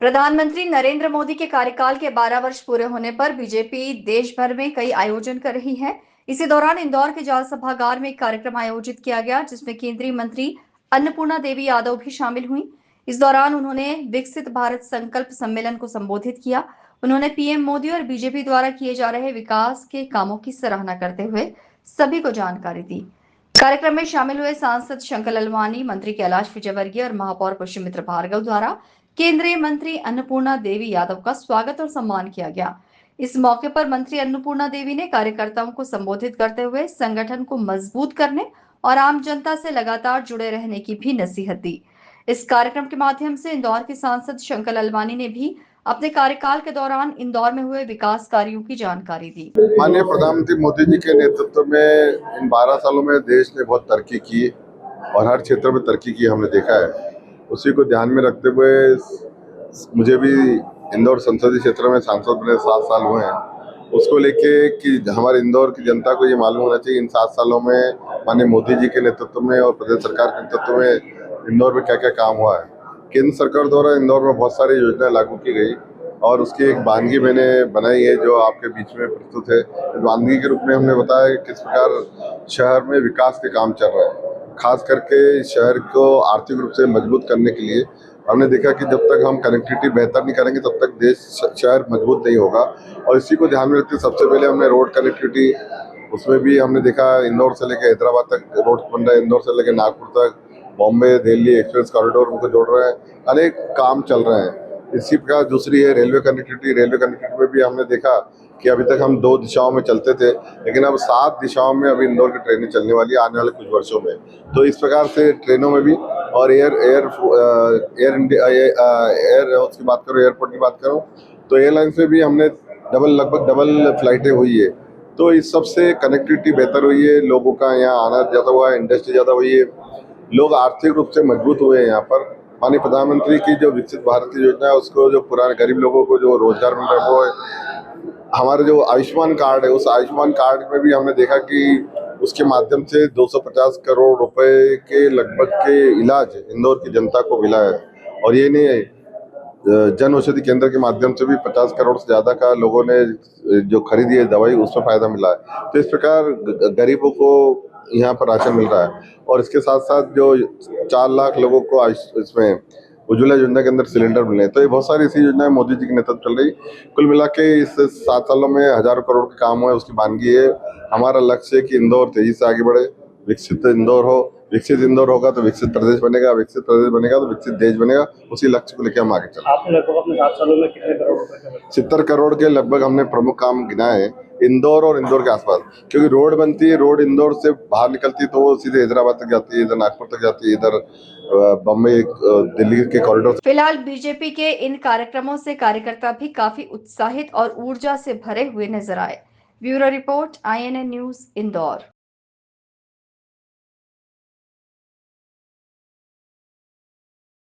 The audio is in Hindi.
प्रधानमंत्री नरेंद्र मोदी के कार्यकाल के 12 वर्ष पूरे होने पर बीजेपी देश भर में कई आयोजन कर रही है। इसी दौरान इंदौर के जाल सभागार में एक कार्यक्रम आयोजित किया गया, जिसमें केंद्रीय मंत्री अन्नपूर्णा देवी यादव भी शामिल हुई। इस दौरान उन्होंने विकसित भारत संकल्प सम्मेलन को संबोधित किया। उन्होंने पीएम मोदी और बीजेपी द्वारा किए जा रहे विकास के कामों की सराहना करते हुए सभी को जानकारी दी। कार्यक्रम में शामिल हुए सांसद शंकर ललवानी, मंत्री कैलाश विजयवर्गीय और महापौर पुष्यमित्र भार्गव द्वारा केंद्रीय मंत्री अन्नपूर्णा देवी यादव का स्वागत और सम्मान किया गया। इस मौके पर मंत्री अन्नपूर्णा देवी ने कार्यकर्ताओं को संबोधित करते हुए संगठन को मजबूत करने और आम जनता से लगातार जुड़े रहने की भी नसीहत दी। इस कार्यक्रम के माध्यम से इंदौर के सांसद शंकर ललवानी ने भी अपने कार्यकाल के दौरान इंदौर में हुए विकास कार्यों की जानकारी दी। माननीय प्रधानमंत्री मोदी जी के नेतृत्व में इन 12 सालों में देश ने बहुत तरक्की की और हर क्षेत्र में तरक्की की हमने देखा है। उसी को ध्यान में रखते हुए मुझे भी इंदौर संसदीय क्षेत्र में सांसद बने 7 साल हुए हैं। उसको लेके कि हमारे इंदौर की जनता को ये मालूम होना चाहिए इन 7 सालों में माननीय मोदी जी के नेतृत्व में और प्रदेश सरकार के नेतृत्व में इंदौर में क्या क्या काम हुआ है। केंद्र सरकार द्वारा इंदौर में बहुत सारी योजनाएं लागू की गई और उसकी एक वानगी मैंने बनाई है जो आपके बीच में प्रस्तुत है। इस वानगी के रूप में हमने बताया कि किस प्रकार शहर में विकास के काम चल रहे हैं। खास करके शहर को आर्थिक रूप से मजबूत करने के लिए हमने देखा कि जब तक हम कनेक्टिविटी बेहतर नहीं करेंगे तब तक देश शहर मजबूत नहीं होगा। और इसी को ध्यान में रखते सबसे पहले हमने रोड कनेक्टिविटी, उसमें भी हमने देखा इंदौर से लेकर हैदराबाद तक रोड बन रहा है, इंदौर से लेकर नागपुर तक, बॉम्बे दिल्ली एक्सप्रेस कॉरिडोर उनको जोड़ रहे हैं, अनेक काम चल रहे हैं। इसी प्रकार दूसरी है रेलवे कनेक्टिविटी। रेलवे कनेक्टिविटी में भी हमने देखा कि अभी तक हम 2 दिशाओं में चलते थे, लेकिन अब 7 दिशाओं में अभी इंदौर की ट्रेनें चलने वाली है आने वाले कुछ वर्षों में। तो इस प्रकार से ट्रेनों में भी और उसकी बात करो, एयरपोर्ट की बात करो तो एयरलाइंस में भी हमने लगभग डबल फ्लाइटें हुई है। तो इस सब से कनेक्टिविटी बेहतर हुई है, लोगों का यहाँ आना ज़्यादा हुआ है, इंडस्ट्री ज़्यादा हुई है, लोग आर्थिक रूप से मजबूत हुए हैं यहाँ पर। माननीय प्रधानमंत्री की जो विकसित भारत की योजना है उसको जो पुराने गरीब लोगों को जो रोजगार मिल रहा है वो है। हमारे जो आयुष्मान कार्ड है उस आयुष्मान कार्ड में भी हमने देखा कि उसके माध्यम से 250 करोड़ रुपए के लगभग के इलाज इंदौर की जनता को मिला है। और ये नहीं है, जन औषधि केंद्र के माध्यम से भी 50 करोड़ से ज्यादा का लोगों ने जो खरीदी है दवाई उसमें फायदा मिला है। तो इस प्रकार गरीबों को यहाँ पर राशन मिल रहा है और इसके साथ साथ जो 4 लाख लोगों को इसमें उज्ज्वला योजना के अंदर सिलेंडर मिले हैं। तो ये बहुत सारी ऐसी योजनाएं मोदी जी के नेतृत्व चल रही। कुल मिला के इस 7 सालों में हजारों करोड़ के काम हुए, उसकी वानगी है। हमारा लक्ष्य है कि इंदौर तेजी से आगे बढ़े, विकसित इंदौर हो। विकसित इंदौर होगा तो विकसित प्रदेश बनेगा, विकसित प्रदेश बनेगा तो विकसित देश बनेगा। उसी लक्ष्य को लेकर हम आगे चल। आपने लगभग अपने 7 सालों में कितने करोड़ रुपए का 70 करोड़ के लगभग हमने प्रमुख काम गिनाए हैं इंदौर और इंदौर के आसपास, क्योंकि रोड बनती है, रोड इंदौर से बाहर निकलती है तो वो सीधे हैदराबाद तक जाती है, इधर नागपुर तक जाती है, इधर बम्बई दिल्ली के कॉरिडोर। फिलहाल बीजेपी के इन कार्यक्रमों से कार्यकर्ता भी काफी उत्साहित और ऊर्जा से भरे हुए नजर आए। Bureau report, INN news, Indore.